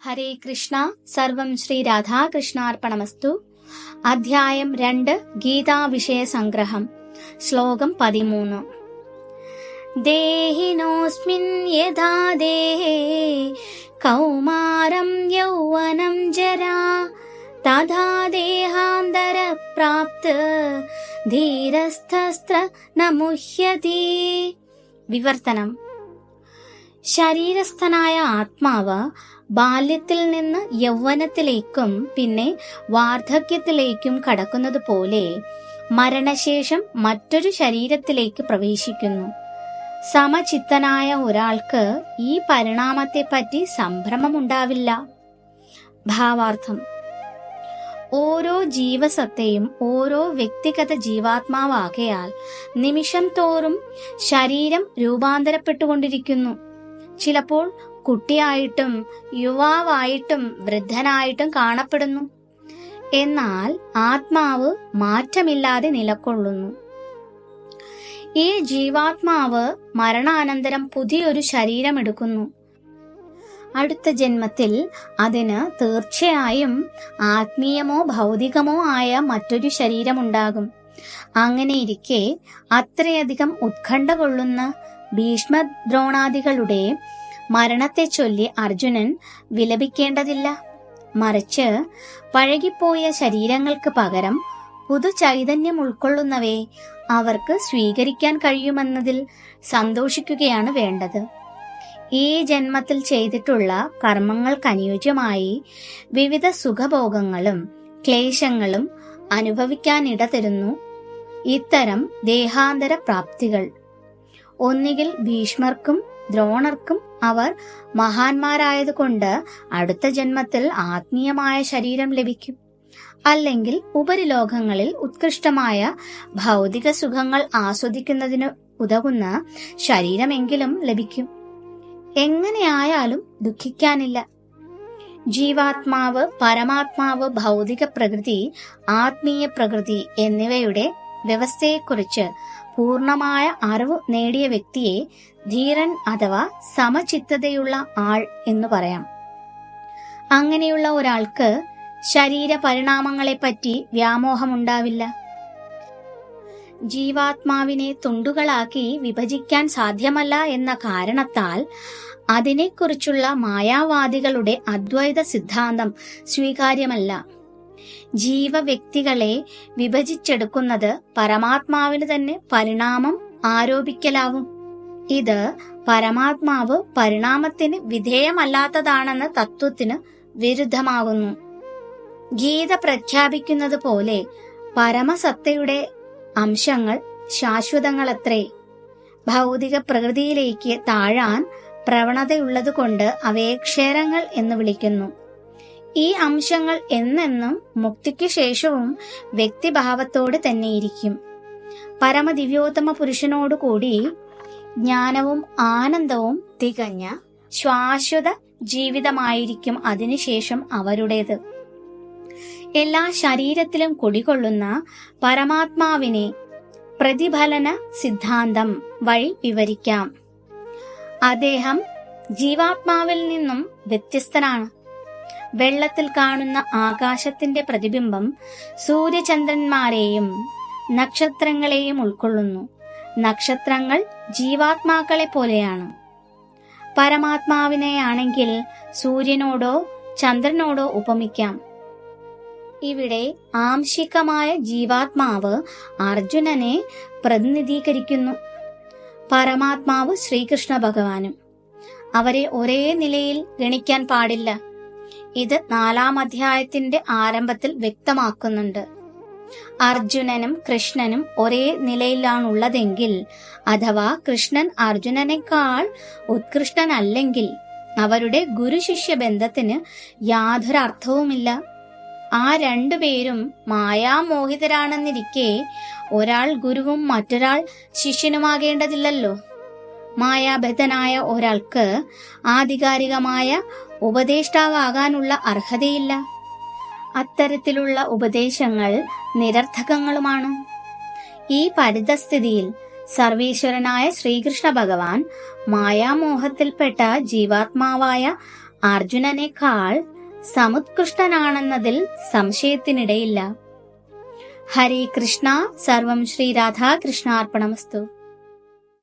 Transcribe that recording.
ഹരേ കൃഷ്ണ. സർവം ശ്രീ രാധാകൃഷ്ണാർപ്പണമസ്തു. അധ്യായം 2 ഗീതാ വിഷയ സംഗ്രഹം. ശ്ലോകം 13. ദേഹിനോസ്മിൻ യഥാ ദേഹേ കൗമാരം യൗവനം ജരാ തഥാ ദേഹാന്തര പ്രാപ്ത ധീരസ്ഥസ്ത്ര നമുഹ്യതി. വിവർത്തനം. ശരീരസ്ഥനായ ആത്മാവ് ബാല്യത്തിൽ നിന്ന് യൗവനത്തിലേക്കും പിന്നെ വാർദ്ധക്യത്തിലേക്കും കടക്കുന്നത് പോലെ മരണശേഷം മറ്റൊരു ശരീരത്തിലേക്ക് പ്രവേശിക്കുന്നു. സമചിത്തനായ ഒരാൾക്ക് ഈ പരിണാമത്തെപ്പറ്റി സംഭ്രമമുണ്ടാവില്ല. ഭാവാർത്ഥം: ഓരോ ജീവസത്തയും ഓരോ വ്യക്തിഗത ജീവാത്മാവാകയാൽ നിമിഷം തോറും ശരീരം രൂപാന്തരപ്പെട്ടുകൊണ്ടിരിക്കുന്നു. ചിലപ്പോൾ കുട്ടിയായിട്ടും യുവാവായിട്ടും വൃദ്ധനായിട്ടും കാണപ്പെടുന്നു. എന്നാൽ ആത്മാവ് മാറ്റമില്ലാതെ നിലകൊള്ളുന്നു. ഈ ജീവാത്മാവ് മരണാനന്തരം പുതിയൊരു ശരീരമെടുക്കുന്നു. അടുത്ത ജന്മത്തിൽ അതിന് തീർച്ചയായും ആത്മീയമോ ഭൗതികമോ ആയ മറ്റൊരു ശരീരമുണ്ടാകും. അങ്ങനെയിരിക്കെ അത്രയധികം ഉത്കണ്ഠ കൊള്ളുന്ന ഭീഷ്മദ്രോണാദികളുടെ മരണത്തെ ചൊല്ലി അർജുനൻ വിലപിക്കേണ്ടതില്ല. മറിച്ച് പഴകിപ്പോയ ശരീരങ്ങൾക്ക് പകരം പുതു ചൈതന്യം ഉൾക്കൊള്ളുന്നവയെ അവർക്ക് സ്വീകരിക്കാൻ കഴിയുമെന്നതിൽ സന്തോഷിക്കുകയാണ് വേണ്ടത്. ഈ ജന്മത്തിൽ ചെയ്തിട്ടുള്ള കർമ്മങ്ങൾക്കനുയോജ്യമായി വിവിധ സുഖഭോഗങ്ങളും ക്ലേശങ്ങളും അനുഭവിക്കാനിടതരുന്നു ഇത്തരം ദേഹാന്തര പ്രാപ്തികൾ. ഒന്നുകിൽ ഭീഷ്മർക്കും ദ്രോണർക്കും അവർ മഹാന്മാരായതുകൊണ്ട് അടുത്ത ജന്മത്തിൽ ആത്മീയമായ ശരീരം ലഭിക്കും. അല്ലെങ്കിൽ ഉപരിലോകങ്ങളിൽ ഉത്കൃഷ്ടമായ ഭൗതിക സുഖങ്ങൾ ആസ്വദിക്കുന്നതിന് ഉതകുന്ന ശരീരമെങ്കിലും ലഭിക്കും. എങ്ങനെയായാലും ദുഃഖിക്കാനില്ല. ജീവാത്മാവ്, പരമാത്മാവ്, ഭൗതിക പ്രകൃതി, ആത്മീയ പ്രകൃതി എന്നിവയുടെ വ്യവസ്ഥയെക്കുറിച്ച് പൂർണമായ അറിവ് നേടിയ വ്യക്തിയെ ധീരൻ അഥവാ സമചിത്തതയുള്ള ആൾ എന്ന് പറയാം. അങ്ങനെയുള്ള ഒരാൾക്ക് ശരീര പരിണാമങ്ങളെപ്പറ്റി വ്യാമോഹമുണ്ടാവില്ല. ജീവാത്മാവിനെ തുണ്ടുകളാക്കി വിഭജിക്കാൻ സാധ്യമല്ല എന്ന കാരണത്താൽ അതിനെക്കുറിച്ചുള്ള മായാവാദികളുടെ അദ്വൈത സിദ്ധാന്തം സ്വീകാര്യമല്ല. ജീവവ്യക്തികളെ വിഭജിച്ചെടുക്കുന്നത് പരമാത്മാവിന് തന്നെ പരിണാമം ആരോപിക്കലാവും. ഇത് പരമാത്മാവ് പരിണാമത്തിന് വിധേയമല്ലാത്തതാണെന്ന തത്വത്തിന് വിരുദ്ധമാകുന്നു. ഗീത പ്രഖ്യാപിക്കുന്നത് പോലെ പരമസത്തയുടെ അംശങ്ങൾ ശാശ്വതങ്ങളത്രേ. ഭൗതിക പ്രകൃതിയിലേക്ക് താഴാൻ പ്രവണതയുള്ളതുകൊണ്ട് അവയെ ക്ഷേരങ്ങൾ എന്ന് വിളിക്കുന്നു. ഈ അംശങ്ങൾ എന്നെന്നും മുക്തിക്ക് ശേഷവും വ്യക്തിഭാവത്തോട് തന്നെയിരിക്കും. പരമദിവ്യോത്തമ പുരുഷനോടുകൂടി ജ്ഞാനവും ആനന്ദവും തികഞ്ഞ ശാശ്വത ജീവിതമായിരിക്കും അതിനുശേഷം അവരുടേത്. എല്ലാ ശരീരത്തിലും കുടികൊള്ളുന്ന പരമാത്മാവിനെ പ്രതിഫലന സിദ്ധാന്തം വഴി വിവരിക്കാം. അദ്ദേഹം ജീവാത്മാവിൽ നിന്നും വ്യത്യസ്തനാണ്. വെള്ളത്തിൽ കാണുന്ന ആകാശത്തിന്റെ പ്രതിബിംബം സൂര്യചന്ദ്രന്മാരെയും നക്ഷത്രങ്ങളെയും ഉൾക്കൊള്ളുന്നു. നക്ഷത്രങ്ങൾ ജീവാത്മാക്കളെ പോലെയാണ്. പരമാത്മാവിനെയാണെങ്കിൽ സൂര്യനോടോ ചന്ദ്രനോടോ ഉപമിക്കാം. ഇവിടെ ആംശികമായ ജീവാത്മാവ് അർജുനനെ പ്രതിനിധീകരിക്കുന്നു. പരമാത്മാവ് ശ്രീകൃഷ്ണ ഭഗവാനും. അവരെ ഒരേ നിലയിൽ ഗണിക്കാൻ പാടില്ല. ഇത് 4-ാം അധ്യായത്തിന്റെ ആരംഭത്തിൽ വ്യക്തമാക്കുന്നുണ്ട്. അർജുനനും കൃഷ്ണനും ഒരേ നിലയിലാണുള്ളതെങ്കിൽ, അഥവാ കൃഷ്ണൻ അർജുനനേക്കാൾ ഉത്കൃഷ്ടനല്ലെങ്കിൽ അവരുടെ ഗുരുശിഷ്യ ബന്ധത്തിന് യാതൊരു അർത്ഥവുമില്ല. ആ രണ്ടുപേരും മായാമോഹിതരാണെന്നിരിക്കെ ഒരാൾ ഗുരുവും മറ്റൊരാൾ ശിഷ്യനുമാകേണ്ടതില്ലല്ലോ. മായാബദ്ധനായ ഒരാൾക്ക് ആധികാരികമായ ഉപദേഷ്ടാവാകാനുള്ള അർഹതയില്ല. അത്തരത്തിലുള്ള ഉപദേശങ്ങൾ നിരർത്ഥകങ്ങളുമാണ്. ഈ പരിതസ്ഥിതിയിൽ സർവീശ്വരനായ ശ്രീകൃഷ്ണ ഭഗവാൻ മായാമോഹത്തിൽപ്പെട്ട ജീവാത്മാവായ അർജുനനേക്കാൾ സമുത്കൃഷ്ടനാണെന്നതിൽ സംശയത്തിനിടയില്ല. ഹരേ കൃഷ്ണ. സർവം ശ്രീ രാധാകൃഷ്ണാർപ്പണമസ്തു.